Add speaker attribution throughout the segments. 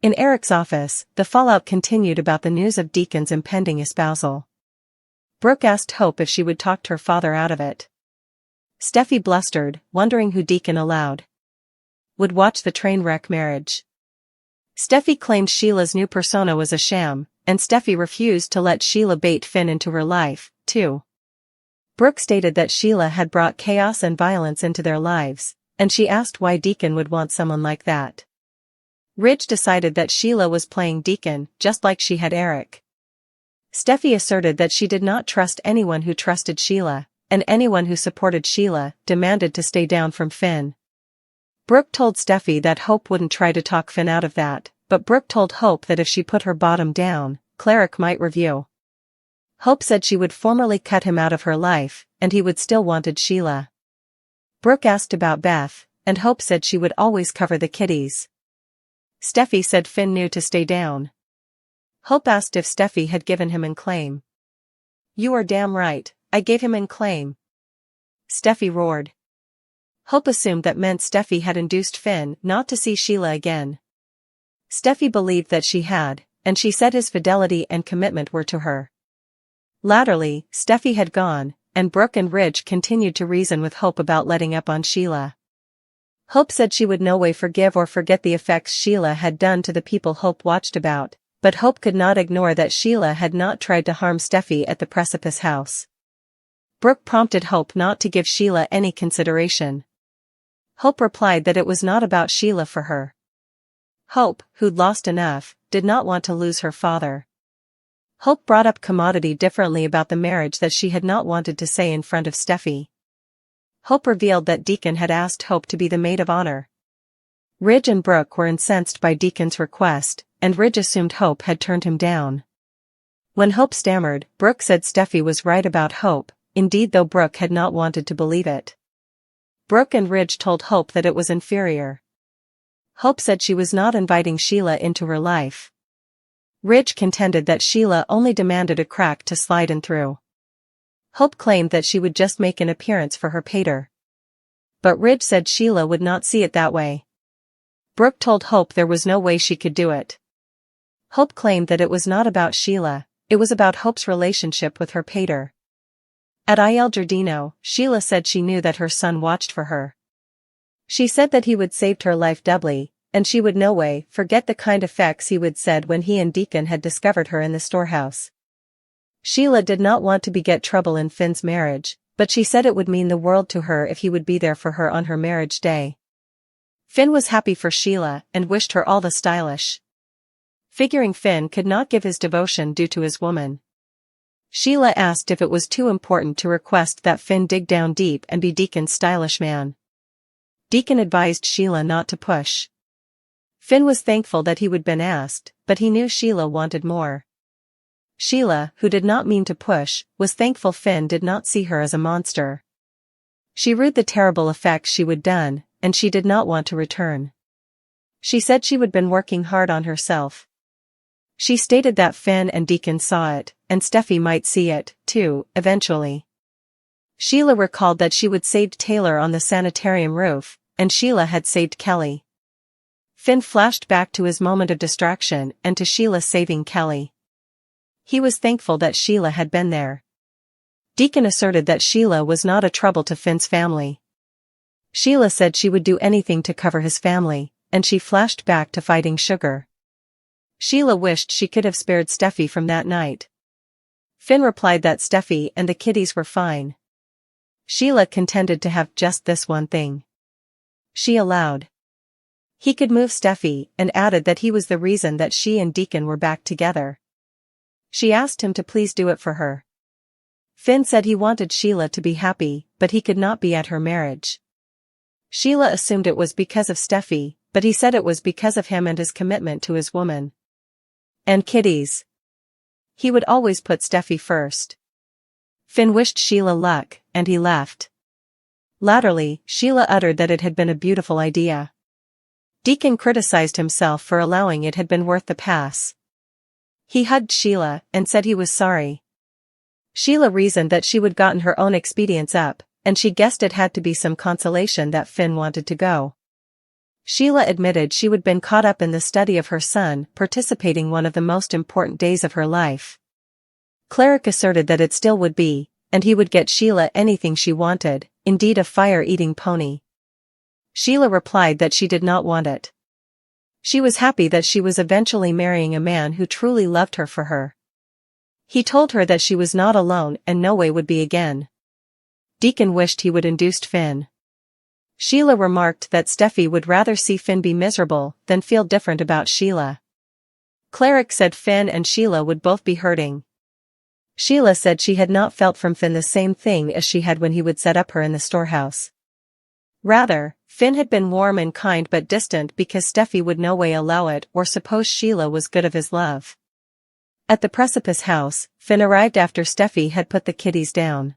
Speaker 1: In Eric's office, the fallout continued about the news of Deacon's impending espousal. Brooke asked Hope if she would talk her father out of it. Steffy blustered, wondering who Deacon allowed would watch the train wreck marriage. Steffy claimed Sheila's new persona was a sham, and Steffy refused to let Sheila bait Finn into her life, too. Brooke stated that Sheila had brought chaos and violence into their lives, and she asked why Deacon would want someone like that. Ridge decided that Sheila was playing Deacon, just like she had Eric. Steffy asserted that she did not trust anyone who trusted Sheila, and anyone who supported Sheila demanded to stay down from Finn. Brooke told Steffy that Hope wouldn't try to talk Finn out of that, but Brooke told Hope that if she put her bottom down, Cleric might review. Hope said she would formally cut him out of her life, and he would still wanted Sheila. Brooke asked about Beth, and Hope said she would always cover the kiddies. Steffy said Finn knew to stay down. Hope asked if Steffy had given him an claim. "You are damn right, I gave him an claim," Steffy roared. Hope assumed that meant Steffy had induced Finn not to see Sheila again. Steffy believed that she had, and she said his fidelity and commitment were to her. Latterly, Steffy had gone, and Brooke and Ridge continued to reason with Hope about letting up on Sheila. Hope said she would no way forgive or forget the effects Sheila had done to the people Hope watched about, but Hope could not ignore that Sheila had not tried to harm Steffy at the Precipice house. Brooke prompted Hope not to give Sheila any consideration. Hope replied that it was not about Sheila for her. Hope, who'd lost enough, did not want to lose her father. Hope brought up commodity differently about the marriage that she had not wanted to say in front of Steffy. Hope revealed that Deacon had asked Hope to be the maid of honor. Ridge and Brooke were incensed by Deacon's request, and Ridge assumed Hope had turned him down. When Hope stammered, Brooke said Steffy was right about Hope, indeed though Brooke had not wanted to believe it. Brooke and Ridge told Hope that it was inferior. Hope said she was not inviting Sheila into her life. Ridge contended that Sheila only demanded a crack to slide in through. Hope claimed that she would just make an appearance for her pater. But Ridge said Sheila would not see it that way. Brooke told Hope there was no way she could do it. Hope claimed that it was not about Sheila, it was about Hope's relationship with her pater. At Il Giardino, Sheila said she knew that her son watched for her. She said that he would saved her life doubly, and she would no way forget the kind effects he would said when he and Deacon had discovered her in the storehouse. Sheila did not want to beget trouble in Finn's marriage, but she said it would mean the world to her if he would be there for her on her marriage day. Finn was happy for Sheila and wished her all the stylish. Figuring Finn could not give his devotion due to his woman. Sheila asked if it was too important to request that Finn dig down deep and be Deacon's stylish man. Deacon advised Sheila not to push. Finn was thankful that he would been asked, but he knew Sheila wanted more. Sheila, who did not mean to push, was thankful Finn did not see her as a monster. She rued the terrible effects she would done, and she did not want to return. She said she would been working hard on herself. She stated that Finn and Deacon saw it, and Steffy might see it, too, eventually. Sheila recalled that she would saved Taylor on the sanitarium roof, and Sheila had saved Kelly. Finn flashed back to his moment of distraction and to Sheila saving Kelly. He was thankful that Sheila had been there. Deacon asserted that Sheila was not a trouble to Finn's family. Sheila said she would do anything to cover his family, and she flashed back to fighting Sugar. Sheila wished she could have spared Steffy from that night. Finn replied that Steffy and the kiddies were fine. Sheila contended to have just this one thing. She allowed. He could move Steffy and added that he was the reason that she and Deacon were back together. She asked him to please do it for her. Finn said he wanted Sheila to be happy, but he could not be at her marriage. Sheila assumed it was because of Steffy, but he said it was because of him and his commitment to his woman. And kiddies. He would always put Steffy first. Finn wished Sheila luck, and he left. Latterly, Sheila uttered that it had been a beautiful idea. Deacon criticized himself for allowing it had been worth the pass. He hugged Sheila and said he was sorry. Sheila reasoned that she would gotten her own expedients up, and she guessed it had to be some consolation that Finn wanted to go. Sheila admitted she would been caught up in the study of her son, participating one of the most important days of her life. Cleric asserted that it still would be, and he would get Sheila anything she wanted, indeed a fire-eating pony. Sheila replied that she did not want it. She was happy that she was eventually marrying a man who truly loved her for her. He told her that she was not alone and no way would be again. Deacon wished he would induce Finn. Sheila remarked that Steffy would rather see Finn be miserable than feel different about Sheila. Cleric said Finn and Sheila would both be hurting. Sheila said she had not felt from Finn the same thing as she had when he would set up her in the storehouse. Rather, Finn had been warm and kind but distant because Steffy would no way allow it or suppose Sheila was good of his love. At the precipice house, Finn arrived after Steffy had put the kiddies down.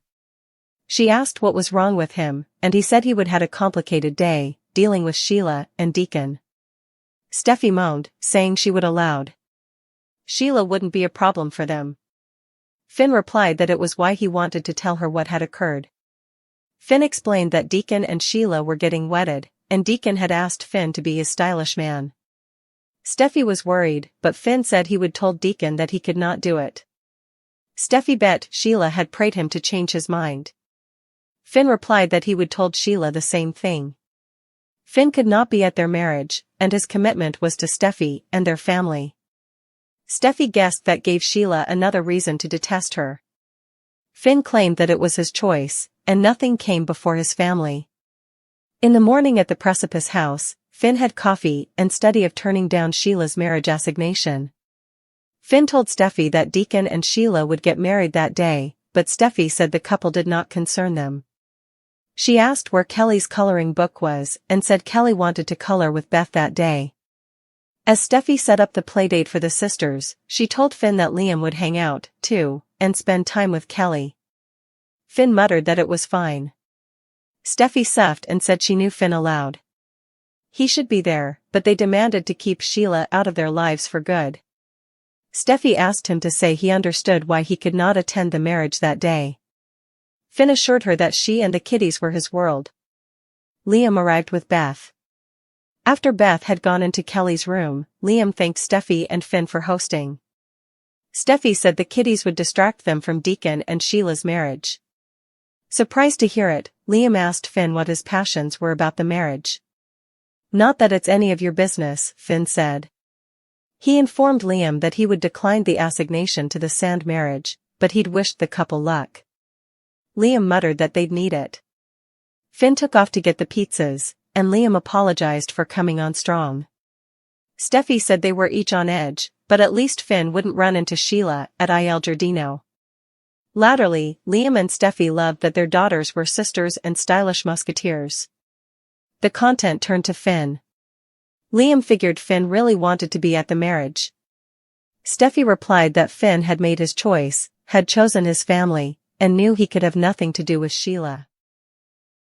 Speaker 1: She asked what was wrong with him, and he said he would had a complicated day, dealing with Sheila and Deacon. Steffy moaned, saying she would allowed. Sheila wouldn't be a problem for them. Finn replied that it was why he wanted to tell her what had occurred. Finn explained that Deacon and Sheila were getting wedded, and Deacon had asked Finn to be his stylish man. Steffy was worried, but Finn said he would told Deacon that he could not do it. Steffy bet Sheila had prayed him to change his mind. Finn replied that he would told Sheila the same thing. Finn could not be at their marriage, and his commitment was to Steffy and their family. Steffy guessed that gave Sheila another reason to detest her. Finn claimed that it was his choice, and nothing came before his family. In the morning at the precipice house, Finn had coffee and study of turning down Sheila's marriage assignation. Finn told Steffy that Deacon and Sheila would get married that day, but Steffy said the couple did not concern them. She asked where Kelly's coloring book was and said Kelly wanted to color with Beth that day. As Steffy set up the playdate for the sisters, she told Finn that Liam would hang out, too, and spend time with Kelly. Finn muttered that it was fine. Steffy suffed and said she knew Finn allowed. He should be there, but they demanded to keep Sheila out of their lives for good. Steffy asked him to say he understood why he could not attend the marriage that day. Finn assured her that she and the kiddies were his world. Liam arrived with Beth. After Beth had gone into Kelly's room, Liam thanked Steffy and Finn for hosting. Steffy said the kiddies would distract them from Deacon and Sheila's marriage. Surprised to hear it, Liam asked Finn what his passions were about the marriage. Not that it's any of your business, Finn said. He informed Liam that he would decline the assignation to the Sand marriage, but he'd wished the couple luck. Liam muttered that they'd need it. Finn took off to get the pizzas, and Liam apologized for coming on strong. Steffy said they were each on edge, but at least Finn wouldn't run into Sheila at Il Giardino. Latterly, Liam and Steffy loved that their daughters were sisters and stylish musketeers. The content turned to Finn. Liam figured Finn really wanted to be at the marriage. Steffy replied that Finn had made his choice, had chosen his family, and knew he could have nothing to do with Sheila.